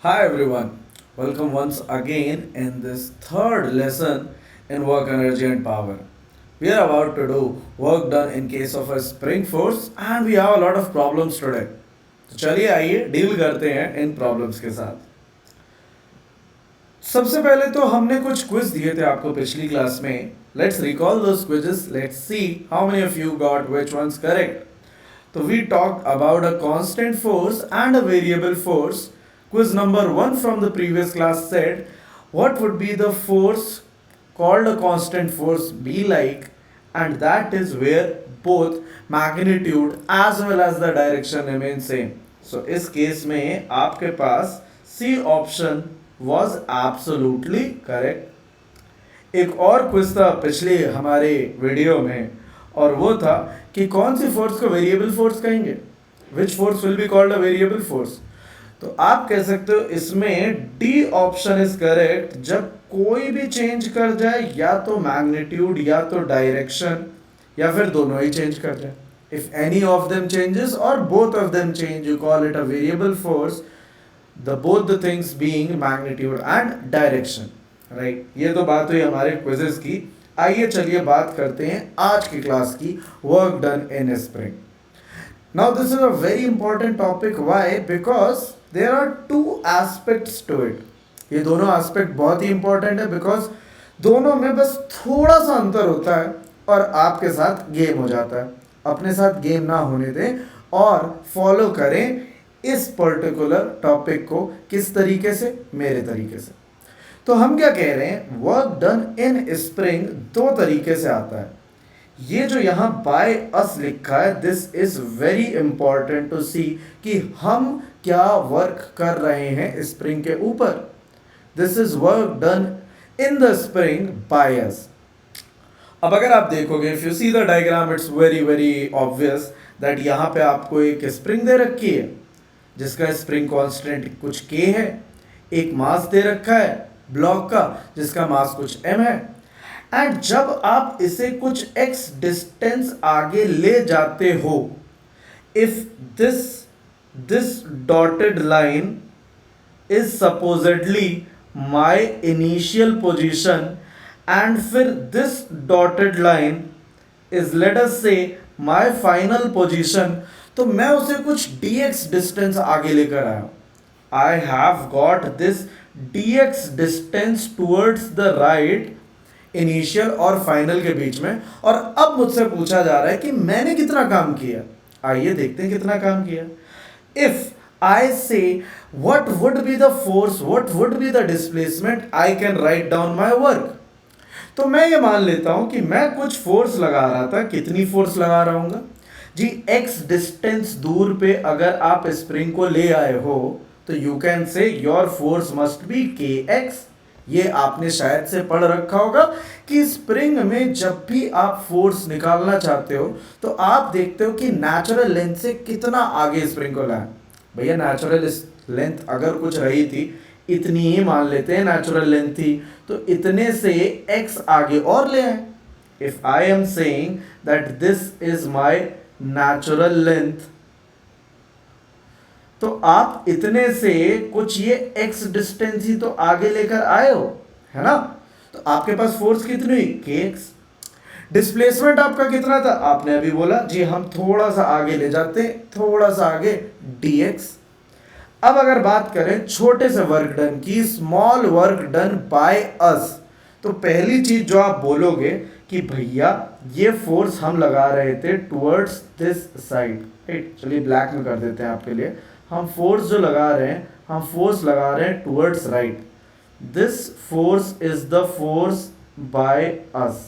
Hi everyone, welcome once again in this third lesson in work energy and power. We are about to do work done in case of a spring force and we have a lot of problems today. तो चलिए आइए deal करते हैं इन problems के साथ. सबसे पहले तो हमने कुछ क्विज दिए थे आपको पिछली क्लास में. Let's recall those quizzes. Let's see how many of you got which ones correct. So we talked about a constant force and a variable force. Quiz number 1 from the previous class said, what would be the force called a constant force be like? And that is where both magnitude as well as the direction remain same. So इस case में आपके पास C option was absolutely correct. एक और quiz था पिछले हमारे video में और वो था कि कौन सी फोर्स को वेरिएबल फोर्स कहेंगे. Which force will be called a variable force. तो आप कह सकते हो इसमें डी ऑप्शन इज करेक्ट. जब कोई भी चेंज कर जाए या तो मैग्नीट्यूड या तो डायरेक्शन या फिर दोनों ही चेंज कर जाए. If any of them changes और both of them change you call it a variable force. The both the things being magnitude and direction. Right, ये तो बात हुई हमारे क्विजेस की. आइए चलिए बात करते हैं आज की क्लास की work done in spring. Now this is a very important topic. Why? Because there are two aspects to it. ये दोनों एस्पेक्ट बहुत ही इंपॉर्टेंट है बिकॉज दोनों में बस थोड़ा सा अंतर होता है और आपके साथ गेम हो जाता है. अपने साथ गेम ना होने दें और फॉलो करें इस पर्टिकुलर टॉपिक को. किस तरीके से? मेरे तरीके से. तो हम क्या कह रहे हैं, वर्क डन इन स्प्रिंग दो तरीके से आता है. ये जो यहाँ बाय अस लिखा है, this is very important to see कि हम क्या वर्क कर रहे हैं स्प्रिंग के ऊपर. This is work done in the spring by us. अब अगर आप देखोगे, if you see the diagram, it's very very obvious that यहाँ पे आपको एक स्प्रिंग दे रखी है जिसका स्प्रिंग कांस्टेंट कुछ k है. एक मास दे रखा है ब्लॉक का जिसका मास कुछ m है. एंड जब आप इसे कुछ x डिस्टेंस आगे ले जाते हो, if this dotted line is supposedly my initial position and फिर this dotted line is let us say my final position, तो मैं उसे कुछ dx डिस्टेंस आगे लेकर आया. I have got this dx distance towards the right, initial और final के बीच में. और अब मुझसे पूछा जा रहा है कि मैंने कितना काम किया. आइए देखते हैं कितना काम किया. इफ आई से what would be the force, what would be the displacement, I can write down my work. तो मैं ये मान लेता हूं कि मैं कुछ फोर्स लगा रहा था. कितनी फोर्स लगा रहा हूँ जी? x डिस्टेंस दूर पे अगर आप स्प्रिंग को ले आए हो तो you can say your force must be kx. ये आपने शायद से पढ़ रखा होगा कि स्प्रिंग में जब भी आप फोर्स निकालना चाहते हो तो आप देखते हो कि नेचुरल लेंथ से कितना आगे स्प्रिंग को लाए. भैया नेचुरल लेंथ अगर कुछ रही थी, इतनी ही मान लेते हैं नेचुरल लेंथ थी, तो इतने से x आगे और ले आए. If I am saying that this is my natural length, तो आप इतने से कुछ ये x डिस्टेंस ही तो आगे लेकर आए हो, है ना. तो आपके पास फोर्स कितनी हुई? kx. डिस्प्लेसमेंट आपका कितना था? आपने अभी बोला जी हम थोड़ा सा आगे ले जाते हैं, थोड़ा सा आगे dx. अब अगर बात करें छोटे से वर्क डन की, small work done by us, तो पहली चीज जो आप बोलोगे कि भैया ये फोर्स हम लगा रहे थे टुवर्ड्स दिस साइड. राइट, चलिए ब्लैक में कर देते हैं आपके लिए. हम फोर्स जो लगा रहे हैं, हम फोर्स लगा रहे हैं towards right. This force is the force by us,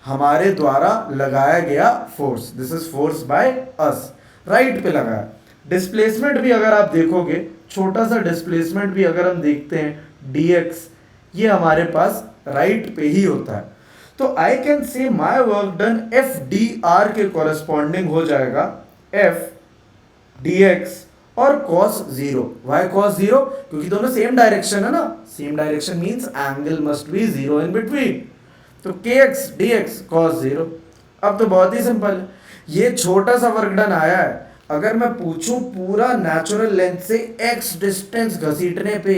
हमारे द्वारा लगाया गया force. This is force by us, right पे लगाया. डिस्प्लेसमेंट भी अगर आप देखोगे, छोटा सा डिस्प्लेसमेंट भी अगर हम देखते हैं dx, ये हमारे पास राइट पे ही होता है. तो I can say my work done F D R के कॉरेस्पॉन्डिंग हो जाएगा एफ dx और cos 0. Why cos 0? क्योंकि दोनों सेम डायरेक्शन है ना. Same direction means angle must be 0 in between. तो kx dx cos 0. अब तो बहुत ही सिंपल है. ये छोटा सा वर्क डन आया है, अगर मैं पूछूं पूरा नेचुरल लेंथ से x डिस्टेंस घसीटने पे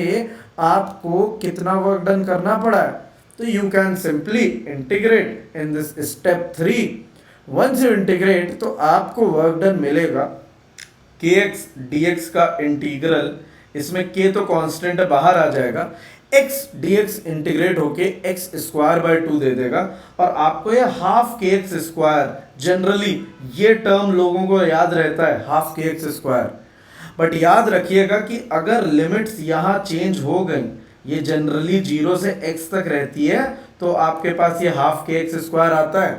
आपको कितना वर्क डन करना पड़ा है, तो you can simply integrate in this step 3। Once you integrate तो आपको वर्क डन मिलेगा kx dx का इंटीग्रल, इसमें k तो कांस्टेंट है बाहर आ जाएगा, x dx इंटीग्रेट होके x स्क्वायर बाय 2 दे देगा, और आपको ये हाफ के एक्स स्क्वायर, जनरली ये टर्म लोगों को याद रहता है हाफ के एक्स स्क्वायर, बट याद रखिएगा कि अगर लिमिट्स यहाँ चेंज हो गई, ये जनरली 0 से x तक रहती है, तो आपके पास ये हाफ के एक्स स्क्वायर आता है,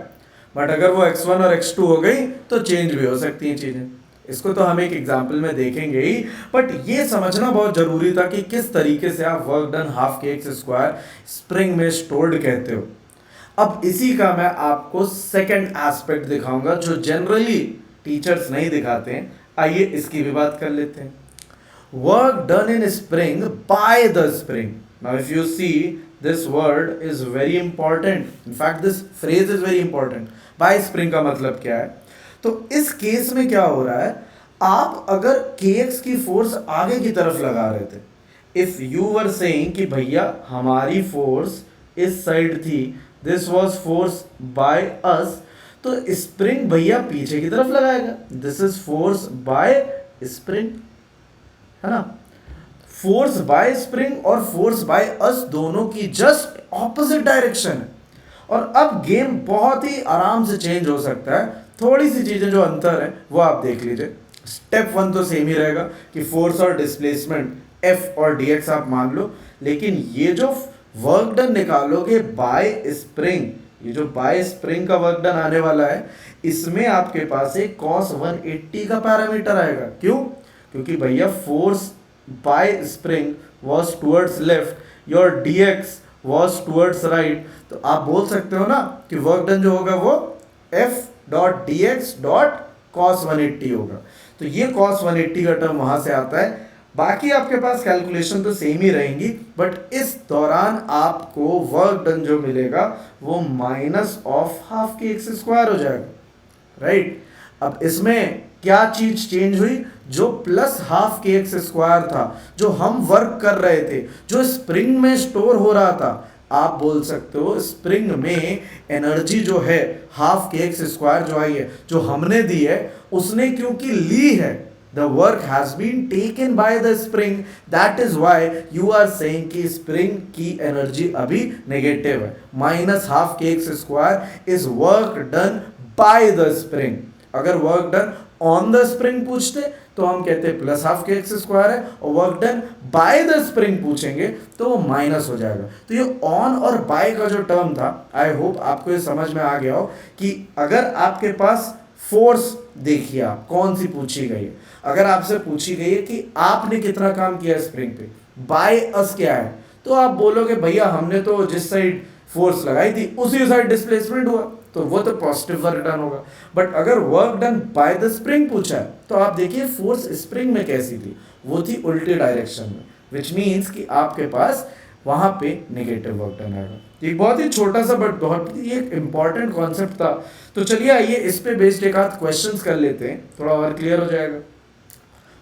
बट अगर वो x1 और x2 हो गई तो चेंज भी हो सकती हैं चीज़ें। इसको तो हम एक एग्जाम्पल में देखेंगे ही, बट ये समझना बहुत जरूरी था कि किस तरीके से आप वर्क डन हाफ के एक्स स्क्वायर स्प्रिंग में स्टोर्ड कहते हो। अब इसी का मैं आपको सेकंड एस्पेक्ट दिखाऊंगा जो जनरली टीचर्स नहीं दिखाते हैं। आइए इसकी भी बात कर लेते हैं। Work done in spring bye the spring. Now if you see this word is very important, in fact this phrase is very important. Bye spring का मतलब क्या है? तो इस केस में क्या हो रहा है, आप अगर kx की फोर्स आगे की तरफ लगा रहे थे, इफ यू वर सेइंग कि भैया हमारी फोर्स इस साइड थी, this was force by us, तो स्प्रिंग भैया पीछे की तरफ लगाएगा, this is force by spring, है ना। फोर्स बाय स्प्रिंग और फोर्स बाय अस दोनों की जस्ट ऑपोजिट डायरेक्शन है। और अब गेम बहुत ही आराम से चेंज हो सकता है, थोड़ी सी चीजें जो अंतर है वो आप देख लीजिए। स्टेप 1 तो सेम ही रहेगा कि फोर्स और डिस्प्लेसमेंट F और dx आप मान लो, लेकिन ये जो वर्क डन निकालोगे बाय स्प्रिंग, ये जो बाय स्प्रिंग का वर्क डन आने वाला है, इसमें आपके पास एक cos 180 का पैरामीटर आएगा। क्यों? क्योंकि भैया force by spring was towards left, your dx was towards right, तो आप बोल सकते हो ना कि वर्क डन जो होगा वो F dot dx dot cos 180 होगा। तो ये cos 180 का टर्म वहां से आता है। बाकी आपके पास कैलकुलेशन तो सेम ही रहेंगी, बट इस दौरान आपको वर्क डन जो मिलेगा वो माइनस ऑफ हाफ के एक्स स्क्वायर हो जाएगा, राइट। अब इसमें क्या चीज चेंज हुई? जो प्लस हाफ के एक्स स्क्वायर था, जो हम वर्क कर रहे थे, जो स्प्रिंग में स्टोर हो रहा था, आप बोल सकते हो स्प्रिंग में एनर्जी जो है हाफ के एक्स स्क्वायर जो आई है, जो हमने दी है, उसने क्योंकि ली है, the work has been taken by the spring, that is why you are saying कि स्प्रिंग की एनर्जी अभी नेगेटिव है। माइनस हाफ के x square is work done by the spring. अगर work done on the spring पूछते तो हम कहते हैं प्लस हाफ के एक्स स्क्वायर है, और work done by the spring पूछेंगे तो वो माइनस हो जाएगा। तो ये ऑन और बाय का जो टर्म था, आई होप आपको ये समझ में आ गया हो कि अगर आपके पास फोर्स देखिए आप कौन सी पूछी गई है, अगर आपसे पूछी गई है कि आपने कितना काम किया स्प्रिंग पे, बाय अस क्या है, तो आप बोलोगे भैया हमने तो जिस साइड फोर्स लगाई थी उसी साइड डिस्प्लेसमेंट हुआ, तो वो तो पॉजिटिव वर्क डन होगा। बट अगर work done by the spring पूछा है, तो आप देखिए फोर्स स्प्रिंग में कैसी थी, वो थी उल्टी डायरेक्शन में, विच मीन्स कि आपके पास वहां पे नेगेटिव वर्क डन आएगा। एक बहुत ही छोटा सा बट बहुत ही एक इंपॉर्टेंट कॉन्सेप्ट था। तो चलिए आइए इस पे बेस्ड एक आध क्वेश्चंस कर लेते हैं, थोड़ा और क्लियर हो जाएगा।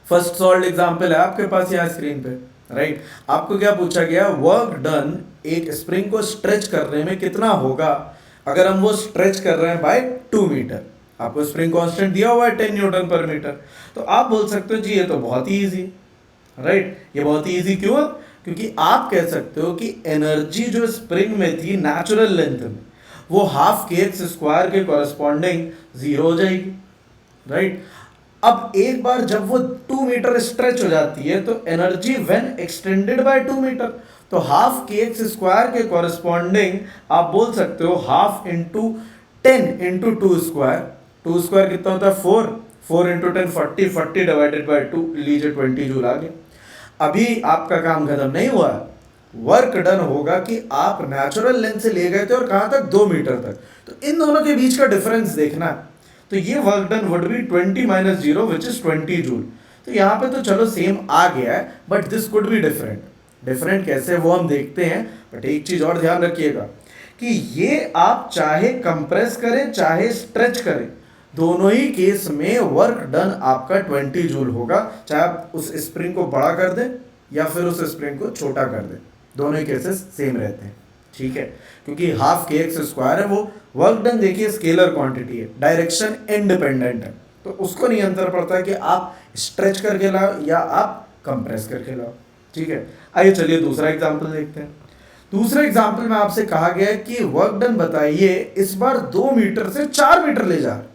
फर्स्ट सॉल्व एग्जांपल है आपके पास यहाँ स्क्रीन पे, राइट। आपको क्या पूछा गया? वर्क डन एक स्प्रिंग को स्ट्रेच करने में कितना होगा अगर हम वो स्ट्रेच कर रहे हैं बाय 2 मीटर। आपको स्प्रिंग कांस्टेंट दिया हुआ है 10 न्यूटन पर मीटर। तो आप बोल सकते हो जी ये तो बहुत ही ईजी, राइट। ये बहुत ही ईजी क्यों है? क्योंकि आप कह सकते हो कि एनर्जी जो स्प्रिंग में थी नेचुरल लेंथ में, वो हाफ के एक्स स्क्वायर के कॉरेस्पॉन्डिंग 0 हो जाएगी, राइट। अब एक बार जब वो 2 मीटर स्ट्रेच हो जाती है तो energy when extended by 2 meter, तो हाफ के एक्स स्क्वायर के कॉरेस्पॉन्डिंग आप बोल सकते हो half into 10 into 2 square. 2 square कितना होता है? 4। 4 इंटू 10 40, 40 डिवाइडेड बाय 2, लीजिए 20 जूल आ गया। अभी आपका काम खत्म नहीं हुआ है, वर्क डन होगा कि आप नेचुरल लेंथ से ले गए थे और कहां तक? 2 मीटर तक। तो इन दोनों के बीच का डिफरेंस देखना है। तो ये work done would be 20 minus 0 which is 20 joule. तो यहाँ पे तो चलो सेम आ गया है, but this could be different. Different कैसे वो हम देखते हैं, बट एक चीज और ध्यान रखिएगा कि ये आप चाहे कंप्रेस करें चाहे स्ट्रेच करें, दोनों ही केस में वर्क डन आपका 20 जूल होगा, चाहे आप उस स्प्रिंग को बड़ा कर दें या फिर उस स्प्रिंग को छोटा कर दें, दोनों ही केसेस सेम रहते हैं। ठीक है, क्योंकि हाफ के एक्स स्क्वायर है, वो वर्क डन देखिए स्केलर क्वांटिटी है, डायरेक्शन इंडिपेंडेंट है, तो उसको नहीं अंतर पड़ता है कि आप स्ट्रेच करके लाओ या आप कंप्रेस करके लाओ। ठीक है, आइए चलिए दूसरा एग्जांपल देखते हैं। दूसरे एग्जांपल में आपसे कहा गया है कि वर्क डन बताइए, इस बार 2 मीटर से 4 मीटर ले जा रहे हैं,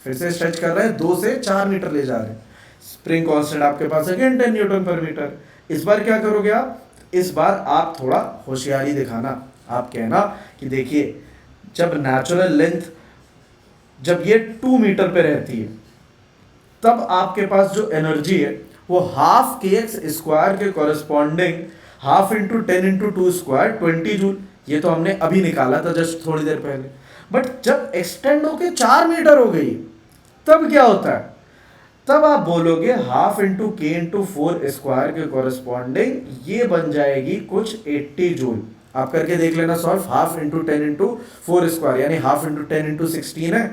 फिर से स्ट्रेच कर रहे हैं, 2 से 4 मीटर ले जा रहे हैं, स्प्रिंग कांस्टेंट आपके पास अगेन 10 न्यूटन पर मीटर। इस बार क्या करोगे आप, इस बार आप थोड़ा होशियारी दिखाना, आप कहना कि देखिए जब नेचुरल लेंथ जब ये 2 मीटर पे रहती है, तब आपके पास जो एनर्जी है वो हाफ के एक्स स्क्वायर के corresponding half into 10 into 2 square 20 joule, ये तो हमने अभी निकाला था जस्ट थोड़ी देर पहले। बट जब एक्सटेंड होके 4 मीटर हो गई, तब क्या होता है, तब आप बोलोगे हाफ इंटू के इंटू 4 स्क्वायर के कॉरेस्पॉन्डिंग ये बन जाएगी कुछ 80 जूल। आप करके देख लेना solve, half into 10 into 4 square यानी हाफ इंटू 10 इंटू 16 है,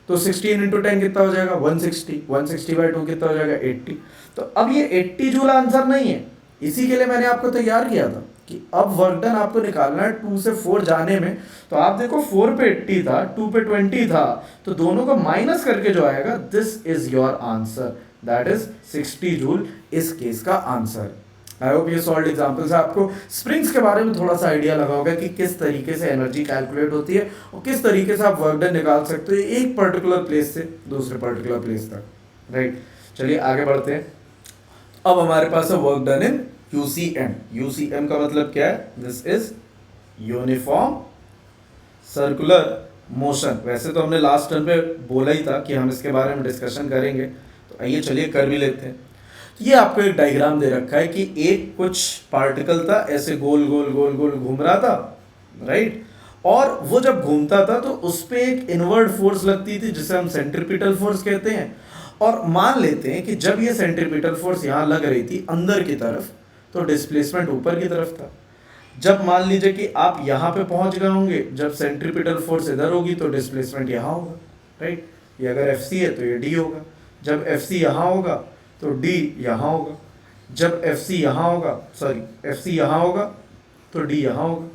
तो 16 इंटू 10 कितना हो जाएगा 160, 160 बाई 2 कितना हो जाएगा 80। तो अब ये 80 जूल आंसर नहीं है, इसी के लिए मैंने आपको तैयार किया था कि अब वर्क डन आपको निकालना है 2 से 4 जाने में। तो आप देखो 4 पे 80 था, 2 पे 20 था, तो दोनों को माइनस करके जो आएगा this is your answer, that is 60 joule इस केस का आंसर। आई होप ये सॉल्व एग्जांपल्स आपको स्प्रिंग्स के बारे में थोड़ा सा आइडिया लगा होगा कि किस तरीके से एनर्जी कैलकुलेट होती है और किस तरीके से आप वर्क डन निकाल सकते हो एक पर्टिकुलर प्लेस से दूसरे पर्टिकुलर प्लेस तक। राइट, चलिए आगे बढ़ते हैं। अब हमारे पास है वर्क डन इन यूसीएम। यूसीएम का मतलब क्या है, this is uniform circular motion. वैसे तो हमने लास्ट टर्म पे बोला ही था कि हम इसके बारे में डिस्कशन करेंगे, तो आइए चलिए कर भी लेते हैं। ये आपको एक डायग्राम दे रखा है कि एक कुछ पार्टिकल था ऐसे गोल गोल गोल गोल घूम रहा था, राइट, और वो जब घूमता था तो उस पर एक इनवर्ड फोर्स लगती थी जिसे हम सेंट्रीपिटल फोर्स कहते हैं। और मान लेते हैं कि जब ये सेंट्रीपिटल फोर्स यहाँ लग रही थी अंदर की तरफ, तो डिस्प्लेसमेंट ऊपर की तरफ था। जब मान लीजिए कि आप यहाँ पे पहुंच गए होंगे, जब सेंट्रीपिटल फोर्स इधर होगी तो डिस्प्लेसमेंट यहाँ होगा, राइट। ये अगर एफ सी है तो ये डी होगा, जब एफ सी यहाँ होगा तो डी यहाँ होगा, जब एफ सी यहाँ होगा एफ सी यहाँ होगा तो डी यहाँ होगा।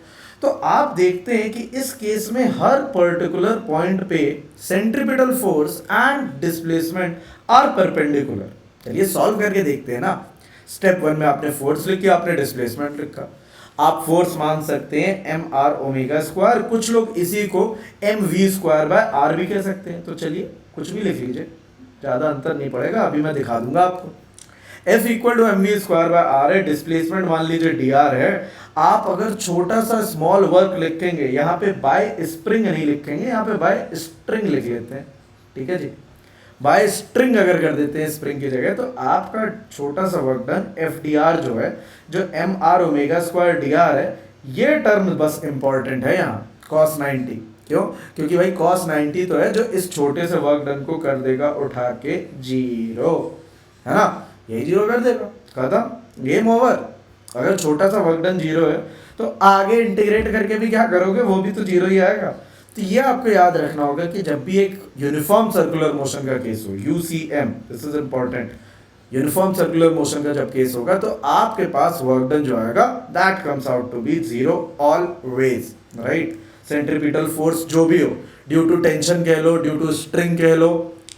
तो आप देखते हैं कि इस केस में हर पर्टिकुलर पॉइंट पे centripetal force and displacement are perpendicular. चलिए सॉल्व करके देखते हैं ना। स्टेप 1 में आपने फोर्स लिखी, आपने डिस्प्लेसमेंट लिखा। आप फोर्स मान सकते हैं एम आर ओमेगा स्क्वायर, कुछ लोग इसी को M V square by R भी कह सकते हैं। तो चलिए कुछ भी लिख लीजिए, ज़्यादा अंतर नहीं पड़ेगा, अभी मैं दिखा दूंगा आपको। F equal to M V square by R है, डिस्प्लेसमेंट मान लीजिए डी आर है। आप अगर छोटा सा स्मॉल वर्क लिखेंगे, यहाँ पे बाय स्प्रिंग नहीं लिखेंगे, यहाँ पे बाय स्ट्रिंग लिख लेते हैं, ठीक है जी। बाय स्ट्रिंग अगर कर देते हैं स्प्रिंग की जगह, तो आपका छोटा सा work done F D R जो है, जो M R omega square D R है, ये टर्म बस इंपॉर्टेंट है यहाँ cos 90। क्यों? क्योंकि भाई cos 90 तो है जो इस छोटे से वर्क डन को कर देगा उठा के जीरो, है ना, यही जीरो कर देगा, खत्म, गेम ओवर। अगर छोटा सा वर्क डन जीरो है तो आगे इंटीग्रेट करके भी क्या करोगे, वो भी तो जीरो ही आएगा। तो ये आपको याद रखना होगा कि जब भी एक यूनिफॉर्म सर्कुलर मोशन का केस हो, UCM, this is important, uniform circular motion का जब केस होगा तो आपके पास वर्क डन जो आएगा that comes out to be zero always, right. Centripetal force जो भी हो, ड्यू टू टेंशन कह लो, ड्यू टू स्ट्रिंग कह लो,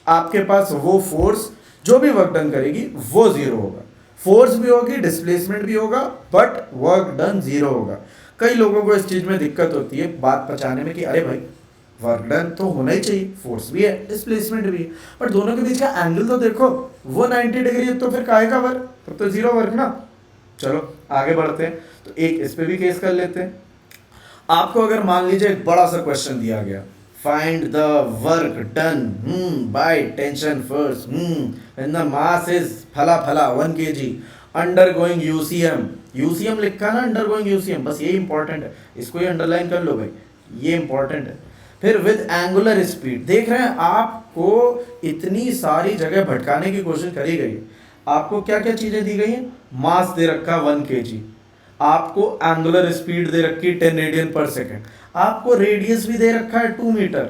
आपके पास वो फोर्स जो भी वर्क डन करेगी वो जीरो होगा। फोर्स भी होगी, डिस्प्लेसमेंट भी होगा, बट वर्क डन जीरो होगा। कई लोगों को इस चीज में दिक्कत होती है बात पहचाने में कि अरे भाई वर्क डन तो होना ही चाहिए, फोर्स भी है डिस्प्लेसमेंट भी है, पर दोनों के बीच का एंगल तो देखो, वो 90 डिग्री है तो फिर काहे का वर्क, तब तो जीरो वर्क ना। चलो आगे बढ़ते हैं, तो एक इस पे भी केस कर लेते हैं। आपको अगर मान लीजिए एक बड़ा सा क्वेश्चन दिया गया, find the work done by tension force when the mass is फला फला 1 kg अंडरगोइंग यूसीएम। यूसीएम लिखा ना, अंडरगोइंग यूसीएम, बस ये इंपॉर्टेंट है, इसको ही अंडरलाइन कर लो भाई, ये इंपॉर्टेंट है। फिर विद एंगुलर स्पीड, देख रहे हैं आपको इतनी सारी जगह भटकाने की कोशिश करी गई। आपको क्या क्या चीजें दी गई हैं, मास दे रखा 1 kg, आपको एंगुलर स्पीड दे रखी 10 रेडियन पर सेकेंड, आपको रेडियस भी दे रखा है 2 मीटर,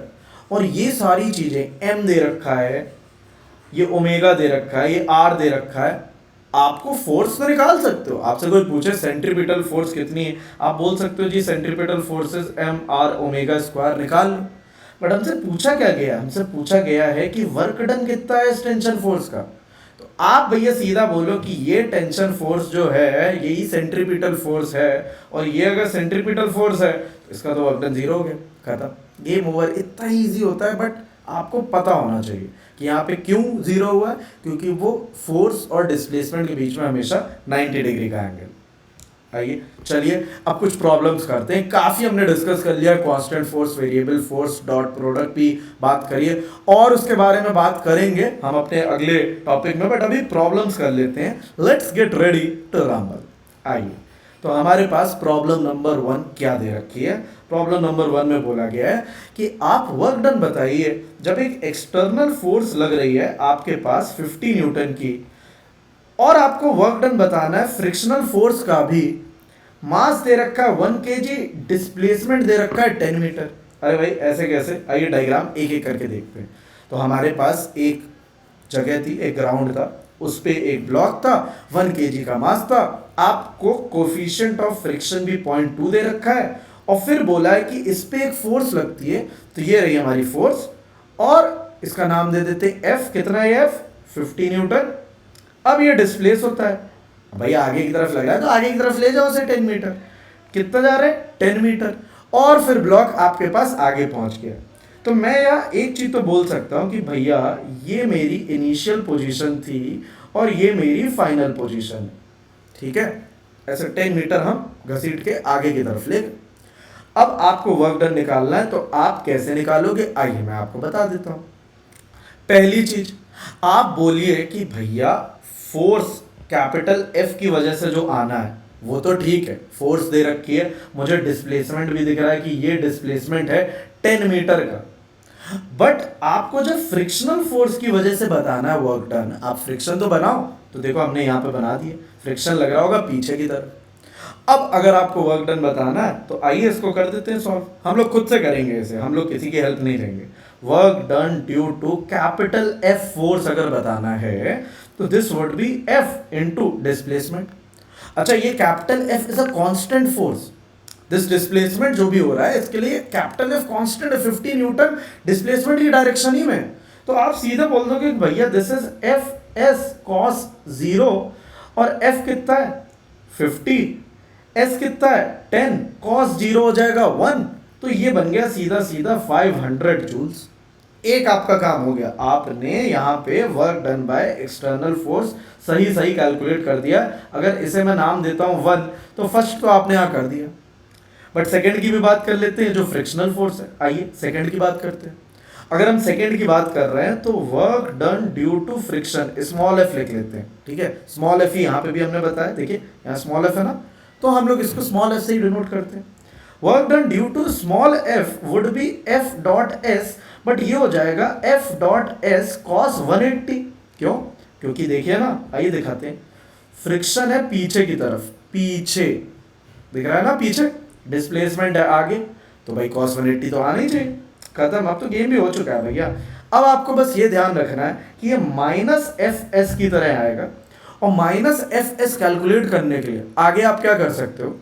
और ये सारी चीजें एम दे रखा है, ये ओमेगा दे रखा है, ये आर दे रखा है, आपको फोर्स तो निकाल सकते हो। आपसे कोई पूछे सेंट्रीपिटल फोर्स कितनी है, आप बोल सकते हो जी centripetal forces M R omega square निकाल लो। बट हमसे पूछा क्या गया, हमसे पूछा गया है कि वर्क डन कितना है इस टेंशन फोर्स का। तो आप भैया सीधा बोलो कि ये टेंशन फोर्स जो है यही सेंट्रीपिटल फोर्स है, और ये अगर सेंट्रीपिटल फोर्स है तो इसका तो वर्क डन जीरो हो गया, खत्म, गेम ओवर। इतना ही ईजी होता है, बट आपको पता होना चाहिए कि यहाँ पे क्यों जीरो हुआ है, क्योंकि वो फोर्स और डिस्प्लेसमेंट के बीच में हमेशा 90 डिग्री का एंगल। आइए चलिए अब कुछ प्रॉब्लम्स करते हैं। काफ़ी हमने डिस्कस कर लिया constant force, variable force, dot product भी बात करिए, और उसके बारे में बात करेंगे हम अपने अगले टॉपिक में, बट अभी प्रॉब्लम्स कर लेते हैं। Let's get ready to ramble. आइए, तो हमारे पास प्रॉब्लम नंबर 1 क्या दे रखी है। प्रॉब्लम नंबर 1 में बोला गया है कि आप वर्क डन बताइए जब एक एक्सटर्नल फोर्स लग रही है आपके पास 50 न्यूटन की, और आपको वर्क डन बताना है फ्रिक्शनल फोर्स का भी। मास दे रखा है 1 kg, डिस्प्लेसमेंट दे रखा है 10 मीटर। अरे भाई ऐसे कैसे, आइए डायग्राम एक एक करके देखते हैं। तो हमारे पास एक जगह थी, एक ग्राउंड था, उस पे एक ब्लॉक था, 1 kg का मास था, आपको कोफिशिएंट ऑफ फ्रिक्शन भी 0.2 दे रखा है, और फिर बोला है कि इस पे एक फोर्स लगती है, तो ये रही हमारी फोर्स, और इसका नाम दे देते F। कितना है F? 50 न्यूटन। अब ये डिस्प्लेस होता है, भैया आगे की तरफ लग रहा है तो आगे की तरफ ले जाओ उसे 10 मीटर। कितना जा रहे हैं? 10 मीटर। और फिर ब्लॉक आपके पास आगे पहुंच गया। तो मैं यहाँ एक चीज तो बोल सकता हूं कि भैया ये मेरी इनिशियल पोजीशन थी और ये मेरी फाइनल पोजीशन है, ठीक है। ऐसे 10 मीटर हम घसीट के आगे की तरफ ले गए। अब आपको वर्क डन निकालना है, तो आप कैसे निकालोगे, आइए मैं आपको बता देता हूं। पहली चीज, आप बोलिए कि भैया फोर्स कैपिटल F की वजह से जो आना है वो तो ठीक है, फोर्स दे रखी है, मुझे डिस्प्लेसमेंट भी दिख रहा है कि ये डिस्प्लेसमेंट है 10 मीटर का। बट आपको जब फ्रिक्शनल फोर्स की वजह से बताना है वर्क डन, आप फ्रिक्शन तो बनाओ। तो देखो हमने यहाँ पे बना दिए, फ्रिक्शन लग रहा होगा पीछे की तरफ। अब अगर आपको वर्क डन बताना है तो आइए इसको कर देते हैं सॉल्व। हम लोग खुद से करेंगे इसे, हम लोग किसी की हेल्प नहीं लेंगे। Work done due to capital F force अगर बताना है तो this would be F into displacement. अच्छा, ये capital F is a constant force. This displacement जो भी हो रहा है इसके लिए कैपिटल F कांस्टेंट है, 50 न्यूटन डिस्प्लेसमेंट की डायरेक्शन ही में। तो आप सीधे बोल दोगे भैया this is F S cos 0, और F कितना है 50, S कितना है 10, cos 0 हो जाएगा 1। तो ये बन गया सीधा सीधा 500 जूल्स। एक आपका काम हो गया, आपने यहाँ पे work done by external force सही सही कैलकुलेट कर दिया। अगर इसे मैं नाम देता हूँ 1, तो फर्स्ट तो आपने यहाँ कर दिया। बट सेकंड की भी बात कर लेते हैं, जो फ्रिक्शनल फोर्स है। आइए सेकंड की बात करते हैं। अगर हम सेकंड की बात कर रहे हैं तो work done due to friction, small f लिख लेते हैं, ठीक है। स्मॉल f ही यहाँ पे भी हमने बताया, देखिए यहाँ स्मॉल f है ना, तो हम लोग इसको स्मॉल f से ही डिनोट करते हैं। Work done due to small f would be F dot S, but ये हो जाएगा F डॉट S cos 180। क्यों? क्योंकि देखिए ना, आइए दिखाते हैं, फ्रिक्शन है पीछे की तरफ, पीछे दिख रहा है ना, पीछे डिस्प्लेसमेंट है आगे, तो भाई cos 180 तो आना ही चाहिए। खत्म, अब तो गेम भी हो चुका है भैया। अब आपको बस ये ध्यान रखना है कि ये माइनस एफ एस की तरह आएगा, और माइनस एफ एस कैलकुलेट करने के लिए आगे आप क्या कर सकते हो,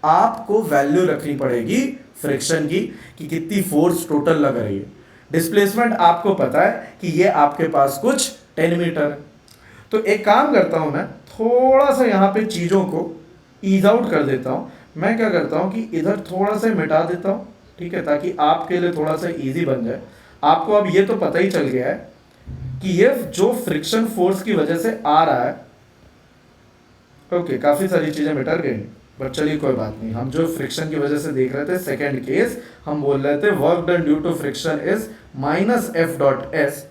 आपको वैल्यू रखनी पड़ेगी फ्रिक्शन की कि कितनी फोर्स टोटल लग रही है। डिस्प्लेसमेंट आपको पता है कि ये आपके पास कुछ 10 मीटर है। तो एक काम करता हूं, मैं थोड़ा सा यहाँ पे चीज़ों को ईज आउट कर देता हूँ। मैं क्या करता हूँ कि इधर थोड़ा सा मिटा देता हूँ, ठीक है, ताकि आपके लिए थोड़ा सा इजी बन जाए। आपको अब ये तो पता ही चल गया है कि ये जो फ्रिक्शन फोर्स की वजह से आ रहा है, ओके, काफ़ी सारी चीज़ें मिट गई, बट चलिए कोई बात नहीं। हम जो फ्रिक्शन की वजह से देख रहे थे सेकेंड केस, हम बोल रहे थे work done due to friction is minus F dot S.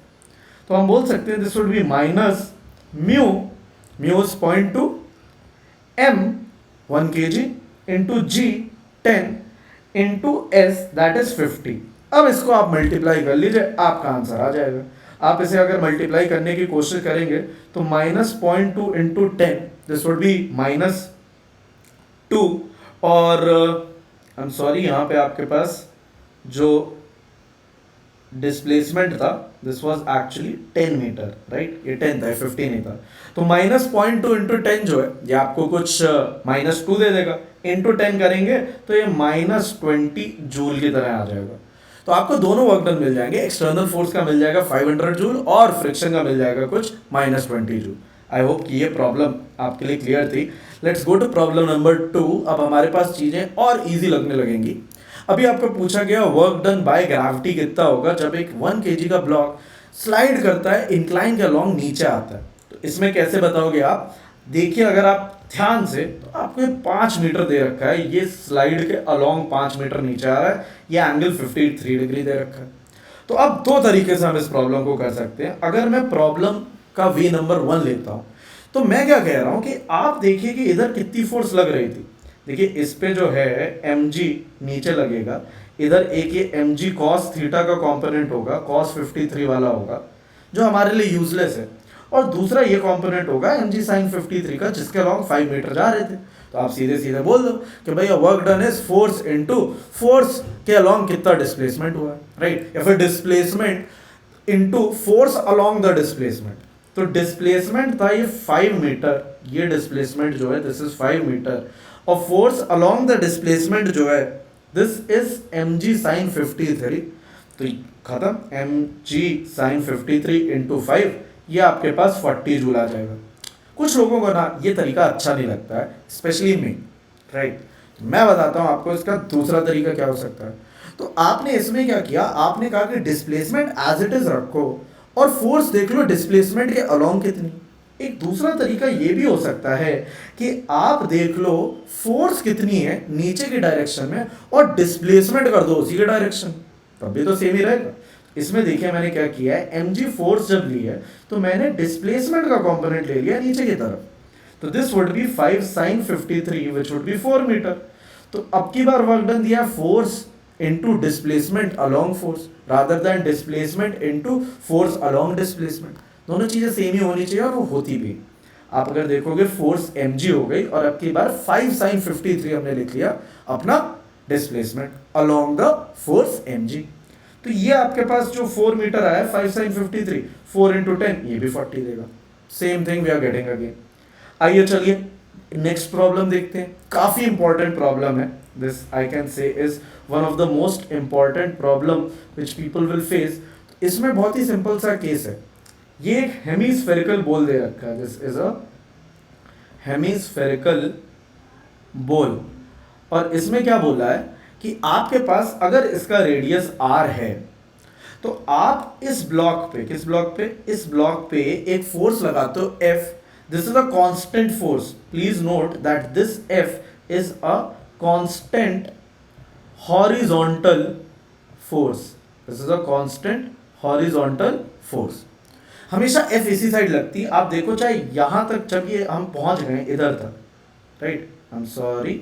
तो हम बोल सकते हैं this would be minus mu, mu is 0.2, m 1 kg into G 10 into S that is 50। अब इसको आप मल्टीप्लाई कर लीजिए, आपका आंसर आ जाएगा। आप इसे अगर मल्टीप्लाई करने की कोशिश करेंगे तो minus 0.2 into 10, this would be minus 2, और आई एम सॉरी यहाँ पे आपके पास जो डिस्प्लेसमेंट था, this was actually 10 meter, right, ये 10 था, 15 नहीं था। तो -0.2 इंटू 10 जो है ये आपको कुछ -2 दे देगा, इंटू 10 करेंगे तो ये -20 जूल की तरह आ जाएगा। तो आपको दोनों वर्क डन मिल जाएंगे, एक्सटर्नल फोर्स का मिल जाएगा 500 जूल और फ्रिक्शन का मिल जाएगा कुछ -20 जूल। आई होप कि ये प्रॉब्लम आपके लिए क्लियर थी। Let's go to problem number 2। अब हमारे पास चीज़ें और इजी लगने लगेंगी। अभी आपको पूछा गया वर्क डन बाय ग्रेविटी कितना होगा जब एक 1 kg का ब्लॉक स्लाइड करता है इंक्लाइन के अलोंग नीचे आता है। तो इसमें कैसे बताओगे आप? देखिए, अगर आप ध्यान से, तो आपको ये 5 मीटर दे रखा है, ये स्लाइड के अलोंग 5 मीटर नीचे आ रहा है, ये एंगल 53 डिग्री दे रखा है। तो अब दो तरीके से हम इस प्रॉब्लम को कर सकते हैं। अगर मैं प्रॉब्लम का वे नंबर 1 लेता हूँ, तो मैं क्या कह रहा हूँ कि आप देखिए कि इधर कितनी फोर्स लग रही थी। देखिए इस पे जो है mg नीचे लगेगा, इधर एक ये mg cos थीटा का कंपोनेंट होगा, cos 53 वाला होगा, जो हमारे लिए यूजलेस है, और दूसरा ये कंपोनेंट होगा mg sin 53 का, जिसके अलोंग 5 मीटर जा रहे थे। तो आप सीधे सीधे बोल दो कि भैया work done is force into force के अलोंग कितना डिस्प्लेसमेंट हुआ है, राइट, या फिर displacement into force along the displacement. तो डिस्प्लेसमेंट था ये 5 मीटर, ये डिस्प्लेसमेंट जो है दिस इज 5 मीटर, और फोर्स अलोंग द डिस्प्लेसमेंट जो है दिस इज mg sin 53। तो खत्म, mg sin 53 इंटू 5, ये आपके पास 40 जूल आ जाएगा। कुछ लोगों को ना ये तरीका अच्छा नहीं लगता है, स्पेशली मी, राइट। मैं बताता हूँ आपको इसका दूसरा तरीका क्या हो सकता है। तो आपने इसमें क्या किया, आपने कहा कि डिस्प्लेसमेंट एज इट इज रखो और फोर्स देख लो डिस्प्लेसमेंट के अलोंग कितनी। एक दूसरा तरीका ये भी हो सकता है कि आप देख लो फोर्स कितनी है नीचे की डायरेक्शन में और डिस्प्लेसमेंट कर दो उसी के डायरेक्शन, तब भी तो सेम ही रहेगा। इसमें देखिए मैंने क्या किया है, mg फोर्स जब ली है तो मैंने डिस्प्लेसमेंट का कंपोनेंट ले लिया नीचे की तरफ। तो this would be 5 sin 53 which would be 4 meter. तो अब की बार वर्क डन दिया force into displacement along force rather than displacement into force along displacement. दोनों चीजें सेम ही होनी चाहिए और वो होती भी। आप अगर देखोगे फोर्स mg हो गई और अब की बार 5 sin 53 हमने लिख लिया अपना displacement along the force mg। तो ये आपके पास जो 4 मीटर आया 5 sin 53, 4 इंटू 10, ये भी 40 देगा। Same thing we are getting again. आइए चलिए नेक्स्ट प्रॉब्लम देखते हैं। काफी इंपॉर्टेंट प्रॉब्लम है this, I can say is one of the most important problem which people will face. इसमें बहुत ही सिंपल सा केस है। ये एक हेमीस्फेरिकल बॉल दे रखा है, this is a hemispherical ball, और इसमें क्या बोला है कि आपके पास अगर इसका रेडियस r है तो आप इस ब्लॉक पे, किस ब्लॉक पे, इस ब्लॉक पे एक फोर्स लगाते हो F। This is a constant force, please note that this F is a constant horizontal force, this is a constant horizontal force. हमेशा F इसी साइड लगती है। आप देखो चाहे यहां तक, जब ये हम पहुंच गए इधर तक, राइट, आई एम सॉरी,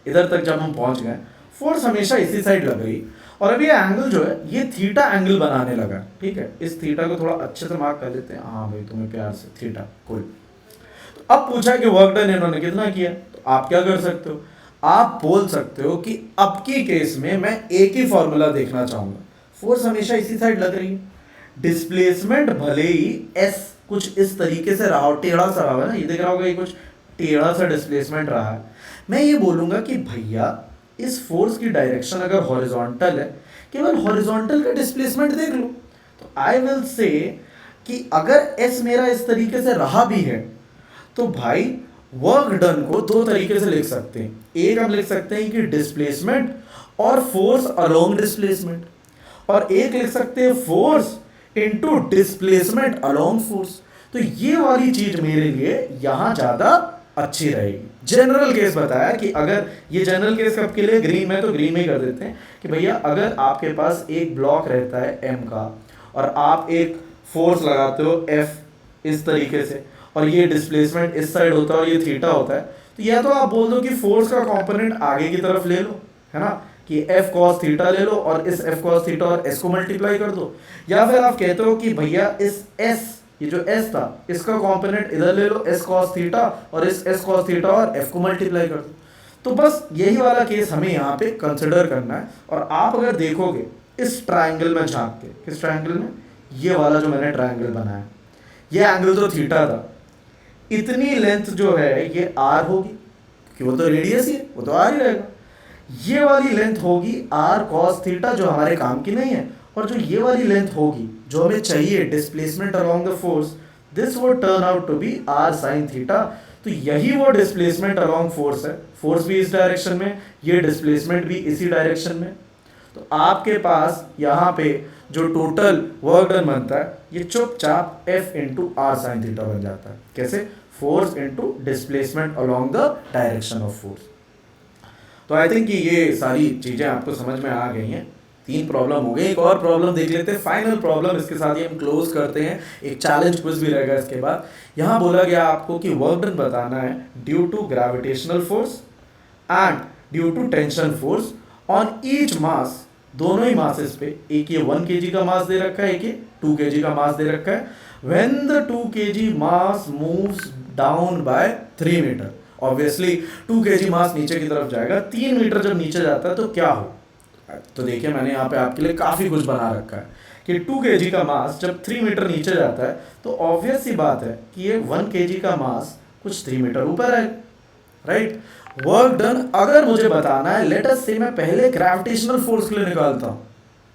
इधर तक जब हम पहुंच गए फोर्स हमेशा इसी साइड लग रही, और अभी ये एंगल जो है ये थीटा एंगल बनाने लगा, ठीक है। इस थीटा को थोड़ा अच्छे से मार्क कर लेते हैं, हाँ भाई तुम्हें प्यार से, थीटा, कोई। तो अब पूछा कि वर्क डन इन्होंने कितना किया, तो आप क्या कर सकते हो, आप बोल सकते हो कि अब की केस में मैं एक ही फॉर्मूला देखना चाहूंगा। फोर्स हमेशा इसी साइड लग रही है, डिस्प्लेसमेंट भले ही s कुछ इस तरीके से रहा हो, टेढ़ा सा रहा है ना, ये देख रहा होगा, ये कुछ टेढ़ा सा डिस्प्लेसमेंट रहा है। मैं ये बोलूंगा कि भैया इस फोर्स की डायरेक्शन अगर हॉरिजॉन्टल है, केवल हॉरिजॉन्टल का डिस्प्लेसमेंट देख लो। तो आई विल से कि अगर s मेरा इस तरीके से रहा भी है तो भाई वर्क डन को दो तरीके से लिख सकते हैं। एक हम लिख सकते हैं कि डिस्प्लेसमेंट और फोर्स अलोंग डिस्प्लेसमेंट, और एक लिख सकते हैं force into displacement along force. तो ये वाली चीज मेरे लिए यहां ज्यादा अच्छी रहेगी। जनरल केस बताया कि अगर ये जनरल केस कब के लिए, ग्रीन में, तो ग्रीन में ही कर देते हैं कि भैया अगर आपके पास एक ब्लॉक रहता है m का और आप एक फोर्स लगाते हो F इस तरीके से, और ये डिस्प्लेसमेंट इस साइड होता है और ये थीटा होता है, तो या तो आप बोल दो कि फोर्स का कंपोनेंट आगे की तरफ ले लो, है ना, कि F cos थीटा ले लो और इस F cos थीटा और S को मल्टीप्लाई कर दो, या फिर आप कहते हो कि भैया इस S, ये जो S था, इसका कंपोनेंट इधर ले लो S cos थीटा और इस S cos थीटा और F को मल्टीप्लाई कर दो। तो बस यही वाला केस हमें यहाँ पे कंसिडर करना है। और आप अगर देखोगे इस ट्रायंगल में झांक के, किस ट्रायंगल में, ये वाला जो मैंने ट्रायंगल बनाया, ये एंगल तो थीटा था, इतनी लेंथ जो है ये आर होगी, क्योंकि वो तो रेडियस ही है, वो तो आर ही रहेगा। ये वाली लेंथ होगी आर कॉस थीटा, जो हमारे काम की नहीं है। और जो ये वाली लेंथ होगी जो हमें चाहिए displacement along the force, this would turn out to be R sine theta. तो यही वो डिस्प्लेसमेंट अलोंग फोर्स है, फोर्स भी इस डायरेक्शन में, ये डिस्प्लेसमेंट भी इसी डायरेक्शन में। तो आपके पास यहाँ पे जो टोटल वर्क डन बनता है ये चुपचाप F into R sine theta बन जाता है। कैसे? Force into displacement along the direction of force. तो आई थिंक कि ये सारी चीज़ें आपको समझ में आ गई हैं। 3 प्रॉब्लम हो गई, एक और प्रॉब्लम देख लेते हैं, फाइनल प्रॉब्लम, इसके साथ ही हम क्लोज करते हैं। एक चैलेंज क्विज भी रहेगा इसके बाद। यहाँ बोला गया आपको कि वर्क डन बताना है due to gravitational force and due to tension force on each mass, दोनों ही मासेस पे, एक ये 1 kg का मास दे रखा है, एक ये 2 kg का मास दे रखा है। When the 2 kg mass moves down by 3 meter, obviously 2 kg mass नीचे की तरफ जाएगा, 3 मीटर जब नीचे जाता है तो क्या हो। तो देखिए मैंने यहाँ पे आपके लिए काफ़ी कुछ बना रखा है कि 2 kg का मास जब 3 मीटर नीचे जाता है तो ऑब्वियस सी बात है कि ये 1 kg का मास कुछ 3 मीटर ऊपर है, राइट। वर्क डन अगर मुझे बताना है, लेट अस से मैं पहले ग्रेविटेशनल फोर्स के लिए निकालता हूँ,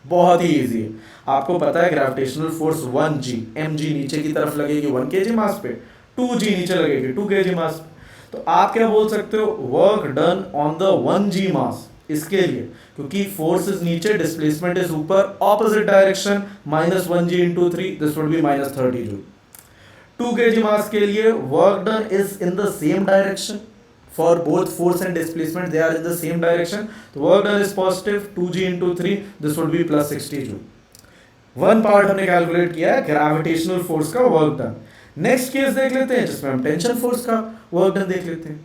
बहुत ही इजी है। आपको पता है ग्रेविटेशनल फोर्स 1g, mg नीचे की तरफ लगेगी 1 kg मास पे, 2g नीचे लगेगी 2 kg मास पे। तो आप क्या बोल सकते हो, work done on the 1g मास, इसके लिए क्योंकि फोर्स इज नीचे, डिस्प्लेसमेंट इज ऊपर, opposite direction, -1g into 3, this would B -30 joule. 2 kg मास के लिए work done is in the same direction, for both force and displacement they are in the same direction, the work done is positive, 2g into 3, this would be plus 60 joule। One part हमने calculate किया है gravitational force का work done. Next case देख लेते हैं जिसमें हम tension force का वर्क डन देख लेते हैं।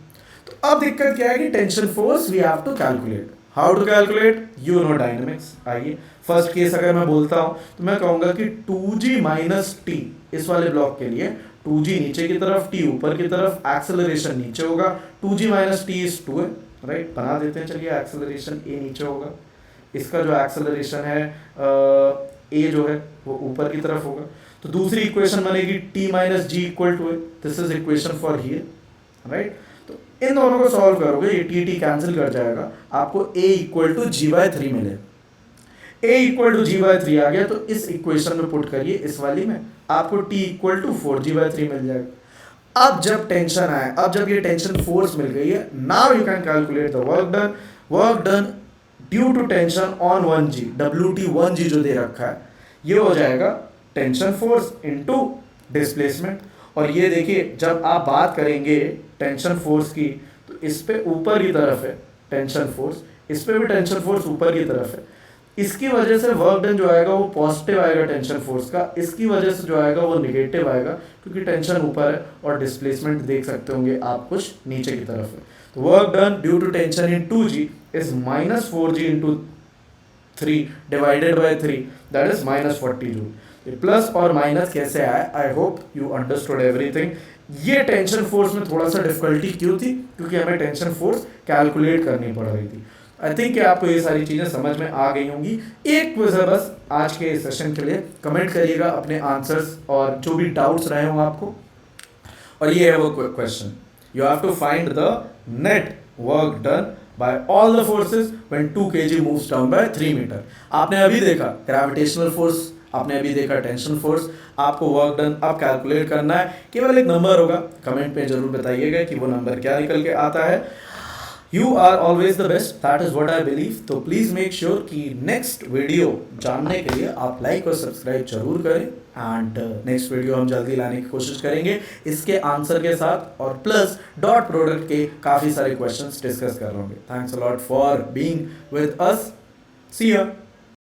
तो अब दिक्कत क्या है कि tension force we have to calculate, how to calculate, you know dynamics. आइए फर्स्ट केस अगर मैं बोलता हूं तो मैं कहूंगा कि 2g माइनस टी, इस वाले ब्लॉक के लिए 2g नीचे की तरफ, t ऊपर की तरफ, एक्सेलरेशन नीचे होगा, 2g माइनस टी इज 2 है, राइट। बना देते हैं, चलिए एक्सेलरेशन a नीचे होगा, इसका जो एक्सेलरेशन है a जो है वो ऊपर की तरफ होगा। तो दूसरी इक्वेशन बनेगी t minus G equal to है, this is equation for here, right. तो इन दोनों को सॉल्व करोगे, ये t कैंसिल कर जाएगा, आपको a इक्वल टू g/3 मिलेगा। a इक्वल टू g/3 आ गया तो इस इक्वेशन में पुट करिए, इस वाली में आपको t इक्वल टू 4g/3 मिल जाएगा। अब जब टेंशन आए, अब जब ये टेंशन फोर्स मिल गई है, now you can calculate the work done. Work done due to tension on 1g, WT 1g जो दे रखा है, ये हो जाएगा टेंशन फोर्स इनटू डिस्प्लेसमेंट। और ये देखिए जब आप बात करेंगे टेंशन फोर्स की तो इस पे ऊपर की तरफ है टेंशन फोर्स, इस पे भी टेंशन फोर्स ऊपर की तरफ है, इसकी वजह से वर्क डन जो आएगा वो पॉजिटिव आएगा टेंशन फोर्स का, इसकी वजह से जो आएगा वो निगेटिव आएगा क्योंकि टेंशन ऊपर है और डिस्प्लेसमेंट देख सकते होंगे आप कुछ नीचे की तरफ है। तो work done due to tension in 2g is -4g into 3 divided by 3, that is -40 joule. Plus और माइनस कैसे आए, I hope you understood everything. ये टेंशन फोर्स में थोड़ा सा डिफिकल्टी क्यों थी, क्योंकि हमें टेंशन फोर्स कैलकुलेट करनी पड़ रही थी। आई थिंक कि आपको ये सारी चीज़ें समझ में आ गई होंगी। एक क्विज है बस आज के सेशन के लिए, कमेंट करिएगा अपने आंसर्स और जो भी डाउट्स रहे हों आपको। और ये है वो question, you have to find the net work done by all the forces when 2 kg moves down by 3 meter. आपने अभी देखा ग्रेविटेशनल फोर्स, आपने अभी देखा टेंशन फोर्स, आपको वर्क डन अब कैलकुलेट करना है। केवल एक नंबर होगा, कमेंट में जरूर बताइएगा कि वो नंबर क्या निकल के आता है। You are always the best, that is what I believe। तो प्लीज़ मेक श्योर कि नेक्स्ट वीडियो जानने के लिए आप लाइक और सब्सक्राइब जरूर करें। एंड नेक्स्ट वीडियो हम जल्दी लाने की कोशिश करेंगे इसके आंसर के साथ, और प्लस डॉट प्रोडक्ट के काफ़ी सारे क्वेश्चंस डिस्कस कर रहे होंगे। Thanks a lot for being with us, see you.